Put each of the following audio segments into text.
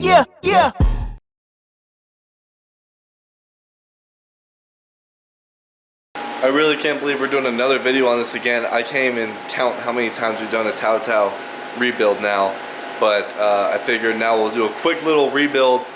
yeah. I really can't believe we're doing another video on this again. I can't even count how many times we've done a TOOTAO rebuild now. But I figured now we'll do a quick little rebuild,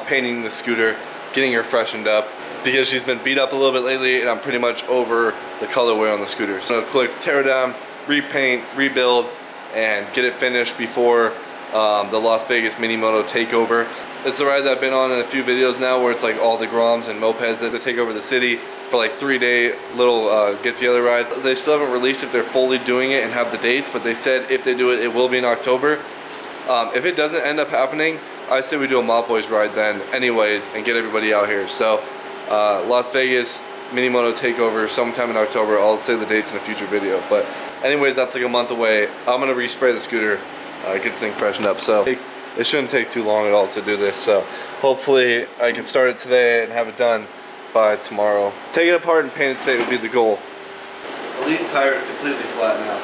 painting the scooter, getting her freshened up. Because she's been beat up a little bit lately and I'm pretty much over the colorway on the scooter. So quick tear down, repaint, rebuild, and get it finished before the Las Vegas mini moto takeover. It's the ride that I've been on in a few videos now where it's like all the Groms and mopeds that take over the city for like 3-day little get together ride. They still haven't released if they're fully doing it and have the dates, but they said if they do it, it will be in October. If it doesn't end up happening, I say we do a MOPBOYZ ride then anyways and get everybody out here. So Las Vegas mini moto takeover sometime in October. I'll say the dates in a future video, but anyways, that's like a month away. I'm gonna respray the scooter, get the thing freshened up. So it shouldn't take too long at all to do this. So hopefully I can start it today and have it done by tomorrow. Take it apart and paint it today would be the goal. The lead tire is completely flat now.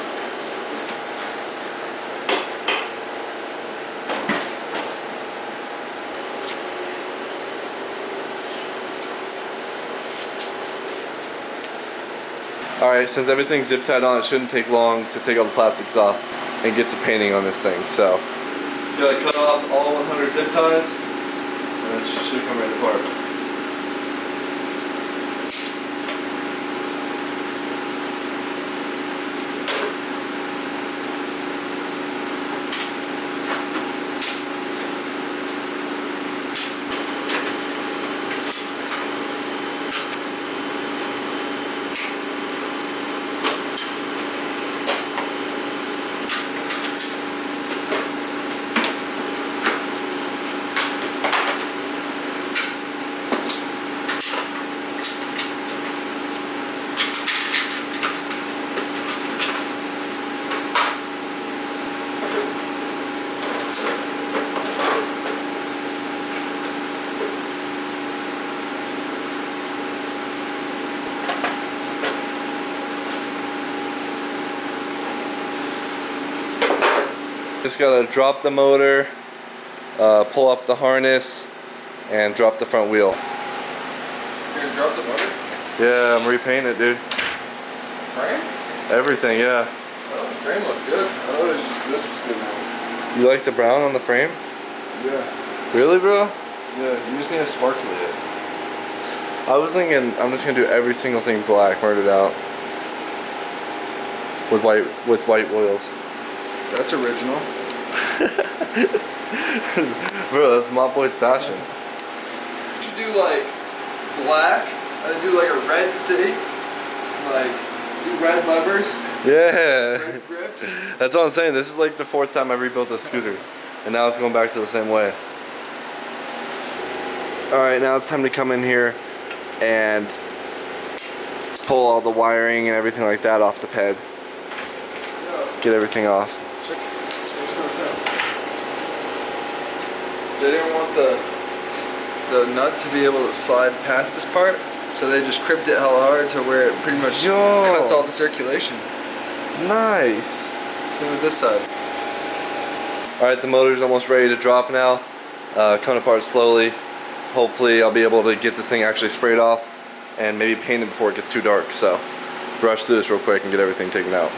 Alright, since everything's zip tied on, it shouldn't take long to take all the plastics off and get to painting on this thing. So, just gotta cut off all 100 zip ties and then it should come right apart. Just gotta drop the motor, pull off the harness, and drop the front wheel. You're gonna drop the motor? Yeah, I'm repainting it, dude. Frame? Everything, yeah. Oh, the frame looked good. I thought it was just this was good now. You like the brown on the frame? Yeah. Really, bro? Yeah, you just need to sparkle it. I was thinking I'm just gonna do every single thing black, murdered out. With white wheels. That's original. Bro, that's MOPBOYZ fashion. You should do like black and then do like a red city. Like do red levers. Yeah. Red grips. That's what I'm saying. This is like the 4th time I rebuilt this scooter. And now it's going back to the same way. Alright, now it's time to come in here and pull all the wiring and everything like that off the ped. Get everything off. Makes no sense. They didn't want the nut to be able to slide past this part, so they just crimped it hella hard to where it pretty much cuts all the circulation. Nice. Same with this side. Alright, the motor's almost ready to drop now. Coming apart slowly. Hopefully I'll be able to get this thing actually sprayed off and maybe painted before it gets too dark. So rush through this real quick and get everything taken out.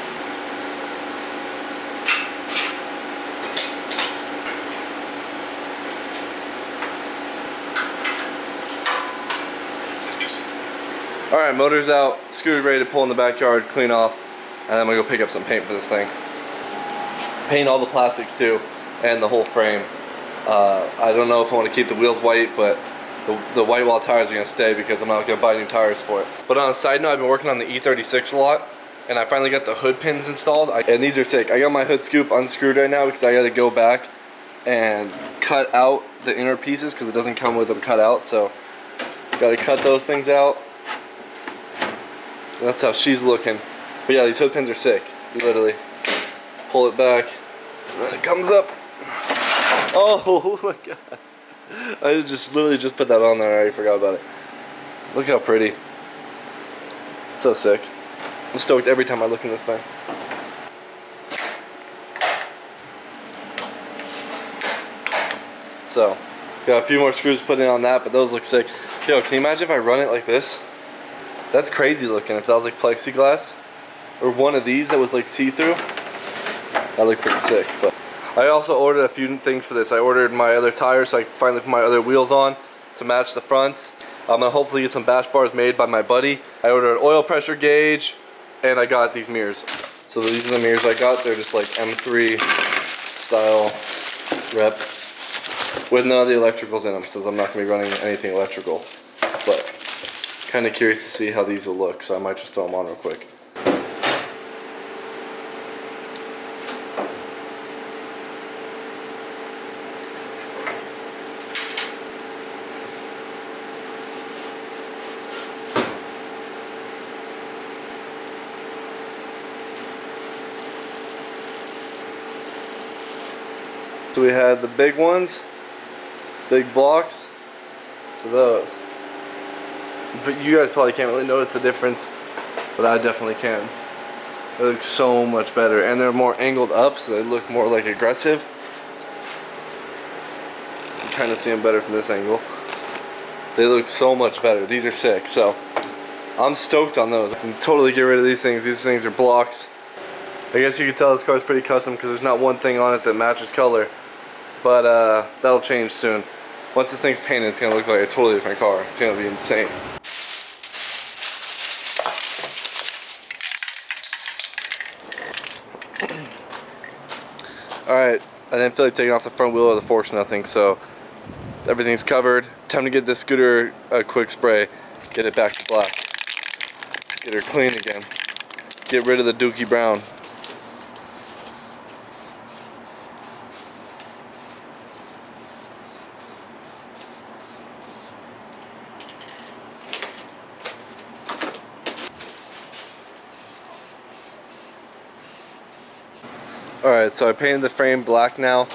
Alright, motor's out, scooter's ready to pull in the backyard, clean off, and then I'm gonna go pick up some paint for this thing. Paint all the plastics too, and the whole frame. I don't know if I want to keep the wheels white, but the white wall tires are gonna stay because I'm not gonna buy new tires for it. But on a side note, I've been working on the E36 a lot, and I finally got the hood pins installed, and these are sick. I got my hood scoop unscrewed right now because I gotta go back and cut out the inner pieces because it doesn't come with them cut out, so gotta cut those things out. That's how she's looking. But yeah, these hood pins are sick. You literally pull it back, and then it comes up. Oh my god. I just literally just put that on there, I already forgot about it. Look how pretty. It's so sick. I'm stoked every time I look in this thing. So got a few more screws put in on that, but those look sick. Yo, can you imagine if I run it like this? That's crazy looking. If that was like plexiglass or one of these that was like see-through, that looked pretty sick. But I also ordered a few things for this. I ordered my other tires so I can finally put my other wheels on to match the fronts. I'm gonna hopefully get some bash bars made by my buddy. I ordered an oil pressure gauge, and I got these mirrors. So these are the mirrors I got. They're just like M3 style rep with none of the electricals in them, since I'm not gonna be running anything electrical. But kind of curious to see how these will look, so I might just throw them on real quick. So we had the big ones, big blocks, to those. But you guys probably can't really notice the difference, but I definitely can. They look so much better, and they're more angled up, so they look more like aggressive. You kind of see them better from this angle. They look so much better. These are sick, so I'm stoked on those. I can totally get rid of these things. These things are blocks. I guess you can tell this car is pretty custom because there's not one thing on it that matches color. But that'll change soon. Once this thing's painted, it's gonna look like a totally different car. It's gonna be insane. Alright, I didn't feel like taking off the front wheel or the forks, nothing, so everything's covered. Time to get this scooter a quick spray. Get it back to black. Get her clean again. Get rid of the dookie brown. Alright, so I painted the frame black now.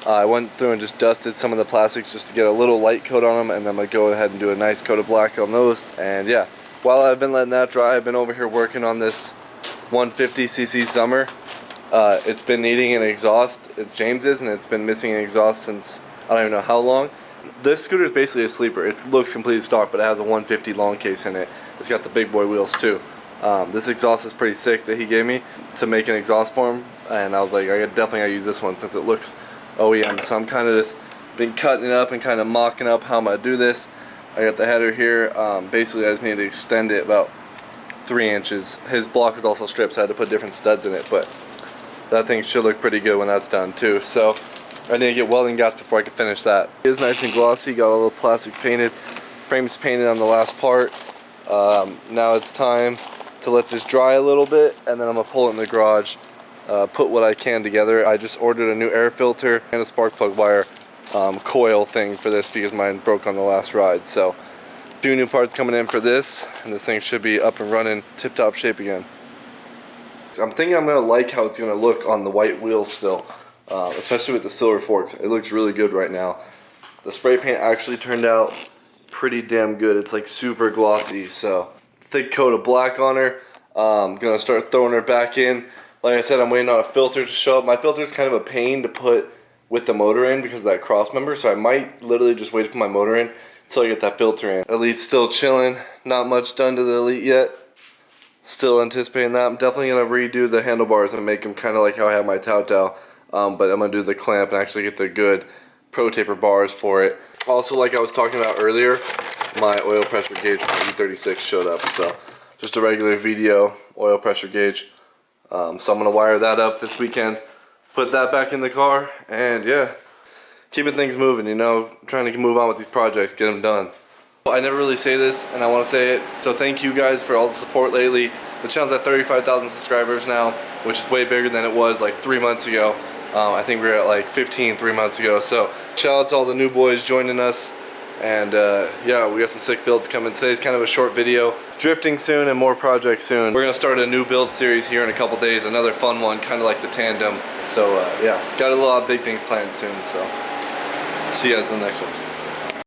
I went through and just dusted some of the plastics just to get a little light coat on them, and then I'm going to go ahead and do a nice coat of black on those. And yeah, while I've been letting that dry, I've been over here working on this 150cc Summer. It's been needing an exhaust. It's James's, and it's been missing an exhaust since I don't even know how long. This scooter is basically a sleeper. It looks completely stock, but it has a 150 long case in it. It's got the big boy wheels too. This exhaust is pretty sick that he gave me to make an exhaust for him, and I was like, I definitely gotta use this one since it looks OEM. So I'm kind of just been cutting it up and kind of mocking up how I'm gonna do this. I got the header here. Basically I just need to extend it about 3 inches. His block is also stripped, so I had to put different studs in it, but that thing should look pretty good when that's done too. So I need to get welding gas before I can finish that. It is nice and glossy, got a little plastic painted, frame's painted on the last part. Now it's time to let this dry a little bit, and then I'm gonna pull it in the garage, put what I can together. I just ordered a new air filter and a spark plug wire coil thing for this because mine broke on the last ride. So a few new parts coming in for this, and this thing should be up and running tip-top shape again. I'm thinking I'm gonna like how it's gonna look on the white wheels still, especially with the silver forks. It looks really good right now. The spray paint actually turned out pretty damn good. It's like super glossy, so thick coat of black on her. I'm gonna start throwing her back in. Like I said, I'm waiting on a filter to show up. My filter is kind of a pain to put with the motor in because of that cross member, so I might literally just wait to put my motor in until I get that filter in. Elite's still chilling. Not much done to the Elite yet. Still anticipating that. I'm definitely gonna redo the handlebars and make them kind of like how I have my TOOTAO, but I'm gonna do the clamp and actually get the good Pro Taper bars for it. Also, like I was talking about earlier, my oil pressure gauge from E36 showed up, so just a regular VDO oil pressure gauge. So I'm gonna wire that up this weekend, put that back in the car, and yeah, keeping things moving, you know, trying to move on with these projects, get them done. I never really say this, and I want to say it, so thank you guys for all the support lately. The channel's at 35,000 subscribers now, which is way bigger than it was like 3 months ago. I think we were at like 15 3 months ago, so shout out to all the new boys joining us. And yeah, we got some sick builds coming. Today's kind of a short video. Drifting soon and more projects soon. We're gonna start a new build series here in a couple days, another fun one, kind of like the tandem. So yeah, got a lot of big things planned soon, so see you guys in the next one.